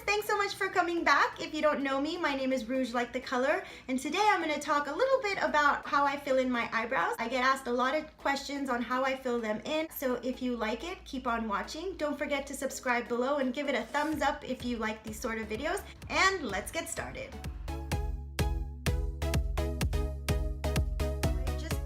thanks so much for coming back. If you don't know me, my name is Rouge like the color, and today I'm going to talk a little bit about how I fill in my eyebrows. I get asked a lot of questions on how I fill them in, so if you like it, keep on watching. Don't forget to subscribe below and give it a thumbs up if you like these sort of videos, and let's get started.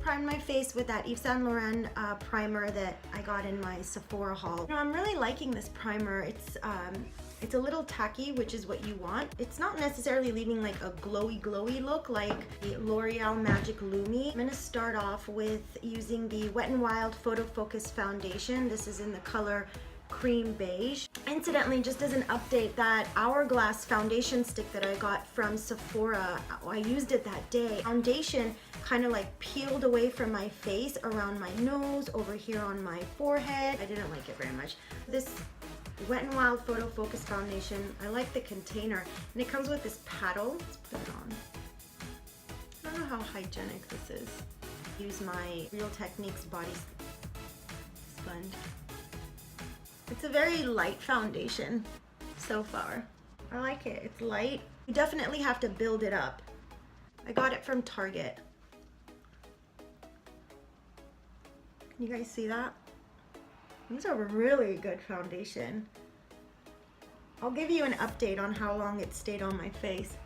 Primed my face with that Yves Saint Laurent primer that I got in my Sephora haul. You know, I'm really liking this primer. It's a little tacky, which is what you want. It's not necessarily leaving like a glowy look like the L'Oreal Magic Lumi. I'm gonna start off with using the Wet n Wild Photo Focus Foundation. This is in the color Cream Beige. Incidentally, just as an update, that Hourglass foundation stick that I got from Sephora, I used it that day. Foundation kind of like peeled away from my face, around my nose, over here on my forehead. I didn't like it very much. This Wet n Wild Photo Focus Foundation, I like the container, and it comes with this paddle. Let's put it on. I don't know how hygienic this is. Use my Real Techniques body sponge. It's a very light foundation so far. I like it. It's light. You definitely have to build it up. I got it from Target. Can you guys see that? These are really good foundation. I'll give you an update on how long it stayed on my face.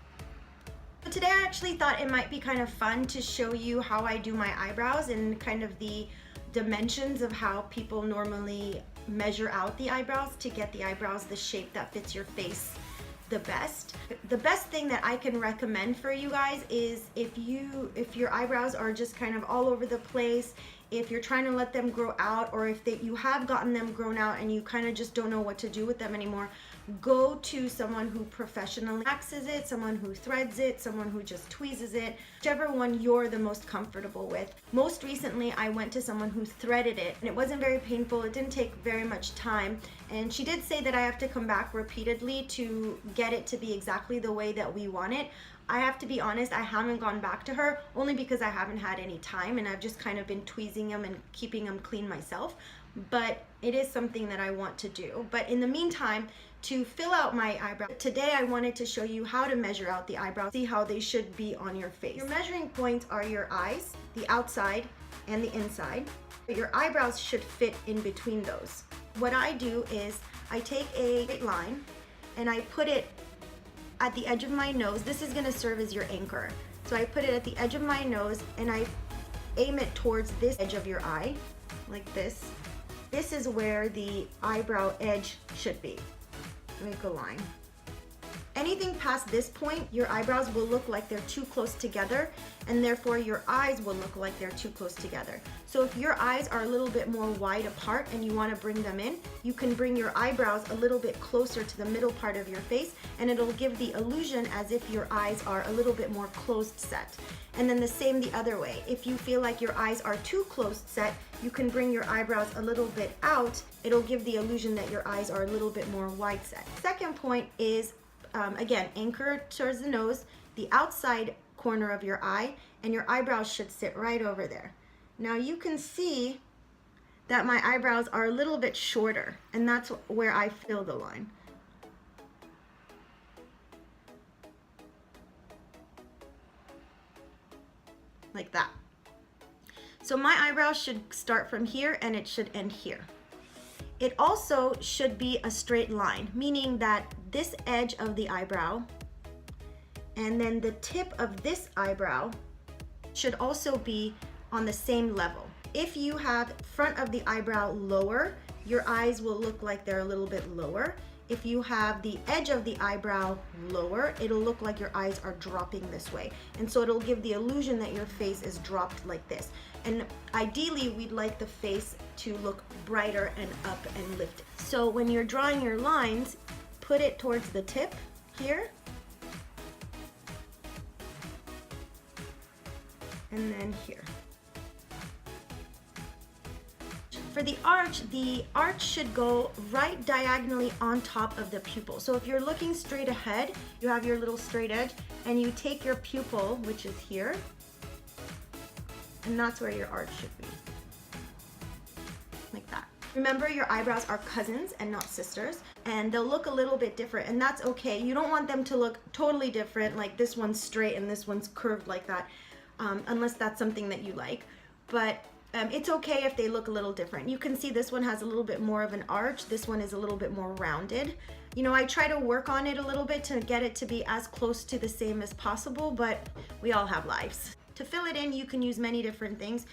So today I actually thought it might be kind of fun to show you how I do my eyebrows and kind of the dimensions of how people normally measure out the eyebrows to get the eyebrows the shape that fits your face the best. The best thing that I can recommend for you guys is if your eyebrows are just kind of all over the place, if you're trying to let them grow out, or if you have gotten them grown out and you kind of just don't know what to do with them anymore, go to someone who professionally waxes it, someone who threads it, someone who just tweezes it, whichever one you're the most comfortable with. Most recently, I went to someone who threaded it, and it wasn't very painful. It didn't take very much time, and she did say that I have to come back repeatedly to get it to be exactly the way that we want it. I have to be honest, I haven't gone back to her only because I haven't had any time, and I've just kind of been tweezing them and keeping them clean myself. But it is something that I want to do. But in the meantime, to fill out my eyebrow, today I wanted to show you how to measure out the eyebrows, see how they should be on your face. Your measuring points are your eyes, the outside and the inside. But your eyebrows should fit in between those. What I do is I take a straight line and I put it at the edge of my nose. This is gonna serve as your anchor. So I put it at the edge of my nose and I aim it towards this edge of your eye, like this. This is where the eyebrow edge should be. Make a line. Anything past this point, your eyebrows will look like they're too close together, and therefore your eyes will look like they're too close together. So if your eyes are a little bit more wide apart and you want to bring them in, you can bring your eyebrows a little bit closer to the middle part of your face, and it'll give the illusion as if your eyes are a little bit more closed set. And then the same the other way. If you feel like your eyes are too closed set, you can bring your eyebrows a little bit out. It'll give the illusion that your eyes are a little bit more wide set. Second point is, again, anchor towards the nose, the outside corner of your eye, and your eyebrows should sit right over there. Now you can see that my eyebrows are a little bit shorter, and that's where I fill the line. Like that. So my eyebrows should start from here and it should end here. It also should be a straight line, meaning that this edge of the eyebrow and then the tip of this eyebrow should also be on the same level. If you have front of the eyebrow lower, your eyes will look like they're a little bit lower. If you have the edge of the eyebrow lower, it'll look like your eyes are dropping this way. And so it'll give the illusion that your face is dropped like this. And ideally, we'd like the face to look brighter and up and lifted. So when you're drawing your lines, put it towards the tip here. And then here. For the arch should go right diagonally on top of the pupil. So if you're looking straight ahead, you have your little straight edge, and you take your pupil, which is here, and that's where your arch should be, like that. Remember, your eyebrows are cousins and not sisters, and they'll look a little bit different, and that's okay. You don't want them to look totally different, like this one's straight and this one's curved like that, unless that's something that you like. But it's okay if they look a little different. You can see this one has a little bit more of an arch. This one is a little bit more rounded. You know, I try to work on it a little bit to get it to be as close to the same as possible, but we all have lives. To fill it in, you can use many different things.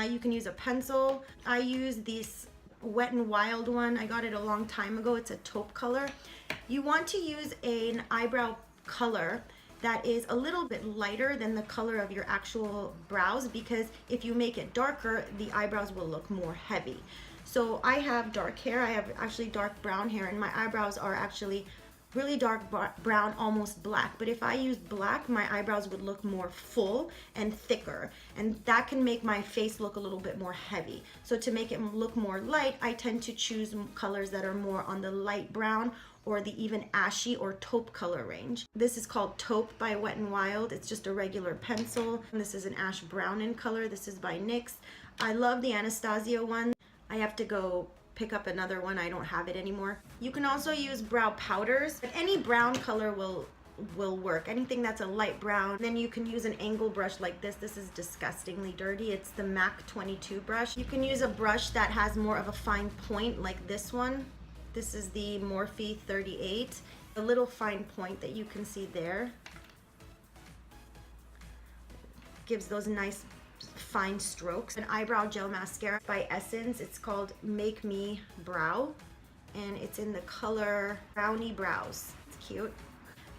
You can use a pencil. I use this Wet n Wild one. I got it a long time ago. It's a taupe color. You want to use an eyebrow color that is a little bit lighter than the color of your actual brows, because if you make it darker, the eyebrows will look more heavy. So I have dark hair. I have actually dark brown hair, and my eyebrows are actually really dark brown, almost black. But if I used black, my eyebrows would look more full and thicker, and that can make my face look a little bit more heavy. So to make it look more light, I tend to choose colors that are more on the light brown or the even ashy or taupe color range. This is called Taupe by Wet n Wild. It's just a regular pencil. And this is an ash brown in color. This is by NYX. I love the Anastasia one. I have to go pick up another one. I don't have it anymore. You can also use brow powders, but any brown color will work. Anything that's a light brown. Then you can use an angle brush like this. This is disgustingly dirty. It's the MAC 22 brush. You can use a brush that has more of a fine point like this one. This is the Morphe 38. A little fine point that you can see there gives those nice fine strokes. An eyebrow gel mascara by Essence. It's called Make Me Brow, and it's in the color Brownie Brows. It's cute.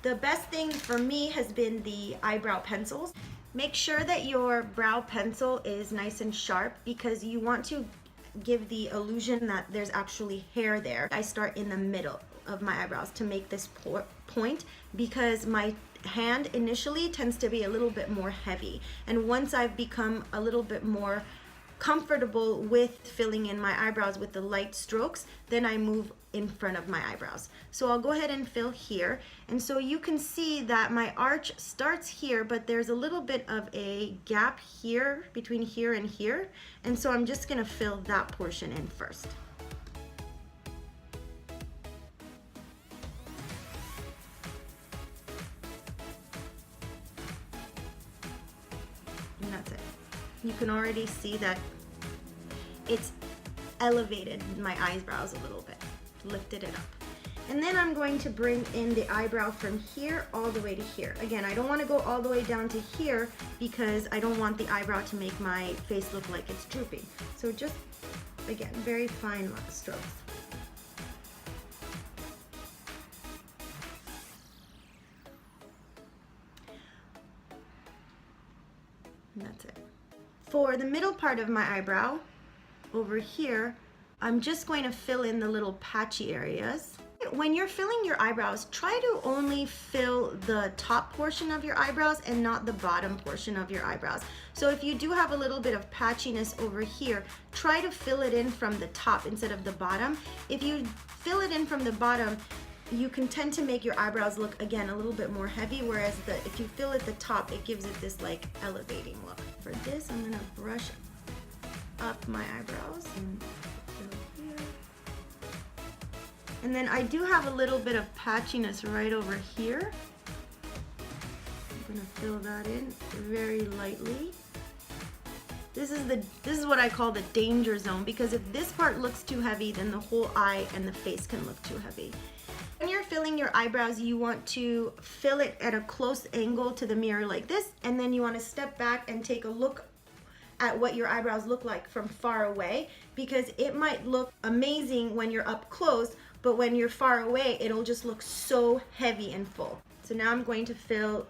The best thing for me has been the eyebrow pencils. Make sure that your brow pencil is nice and sharp, because you want to give the illusion that there's actually hair there. I start in the middle of my eyebrows to make this point, because my hand initially tends to be a little bit more heavy, and once I've become a little bit more comfortable with filling in my eyebrows with the light strokes, then I move in front of my eyebrows. So I'll go ahead and fill here, and so you can see that my arch starts here, but there's a little bit of a gap here between here and here, and so I'm just gonna fill that portion in first. And that's it. You can already see that it's elevated my eyebrows a little bit, lifted it up. And then I'm going to bring in the eyebrow from here all the way to here. Again, I don't want to go all the way down to here, because I don't want the eyebrow to make my face look like it's drooping. So just, again, very fine strokes. And that's it. For the middle part of my eyebrow, over here, I'm just going to fill in the little patchy areas. When you're filling your eyebrows, try to only fill the top portion of your eyebrows and not the bottom portion of your eyebrows. So if you do have a little bit of patchiness over here, try to fill it in from the top instead of the bottom. If you fill it in from the bottom, you can tend to make your eyebrows look, again, a little bit more heavy, whereas if you fill at the top, it gives it this like elevating look. For this, I'm gonna brush up my eyebrows and fill here. And then I do have a little bit of patchiness right over here. I'm gonna fill that in very lightly. This is what I call the danger zone, because if this part looks too heavy, then the whole eye and the face can look too heavy. When you're filling your eyebrows, you want to fill it at a close angle to the mirror like this, and then you want to step back and take a look at what your eyebrows look like from far away, because it might look amazing when you're up close, but when you're far away, it'll just look so heavy and full. So now I'm going to fill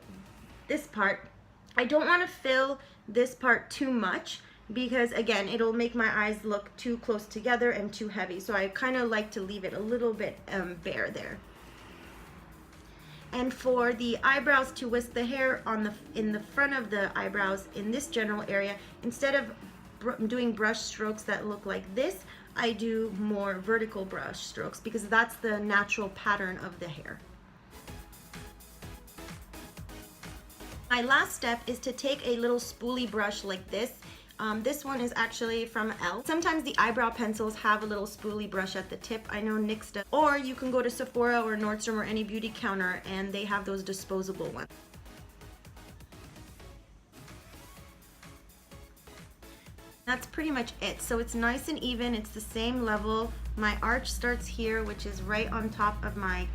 this part. I don't want to fill this part too much, because again, it'll make my eyes look too close together and too heavy. So I kind of like to leave it a little bit bare there. And for the eyebrows to whisk the hair in the front of the eyebrows in this general area, instead of doing brush strokes that look like this, I do more vertical brush strokes, because that's the natural pattern of the hair. My last step is to take a little spoolie brush like this. This one is actually from Elle. Sometimes the eyebrow pencils have a little spoolie brush at the tip. I know NYX does. Or you can go to Sephora or Nordstrom or any beauty counter and they have those disposable ones. That's pretty much it. So it's nice and even, it's the same level. My arch starts here, which is right on top of my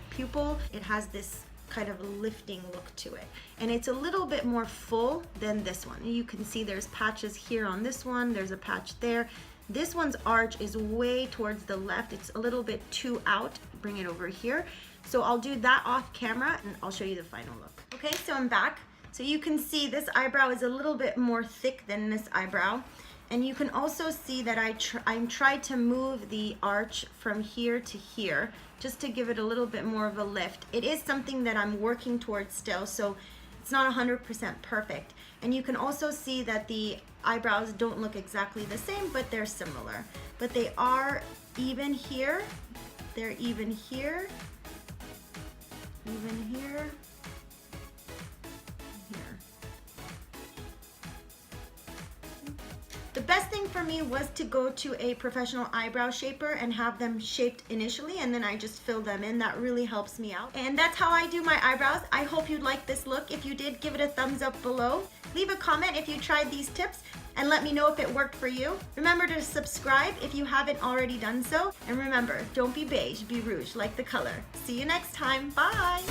pupil. It has this kind of lifting look to it. And it's a little bit more full than this one. You can see there's patches here on this one, there's a patch there. This one's arch is way towards the left. It's a little bit too out. Bring it over here. So I'll do that off camera and I'll show you the final look. Okay, so I'm back. So you can see this eyebrow is a little bit more thick than this eyebrow. And you can also see that I tried to move the arch from here to here just to give it a little bit more of a lift. It is something that I'm working towards still, so it's not 100% perfect. And you can also see that the eyebrows don't look exactly the same, but they're similar. But they are even here, they're even here, even here. The best thing for me was to go to a professional eyebrow shaper and have them shaped initially, and then I just fill them in. That really helps me out. And that's how I do my eyebrows. I hope you liked this look. If you did, give it a thumbs up below. Leave a comment if you tried these tips and let me know if it worked for you. Remember to subscribe if you haven't already done so. And remember, don't be beige, be rouge, like the color. See you next time. Bye.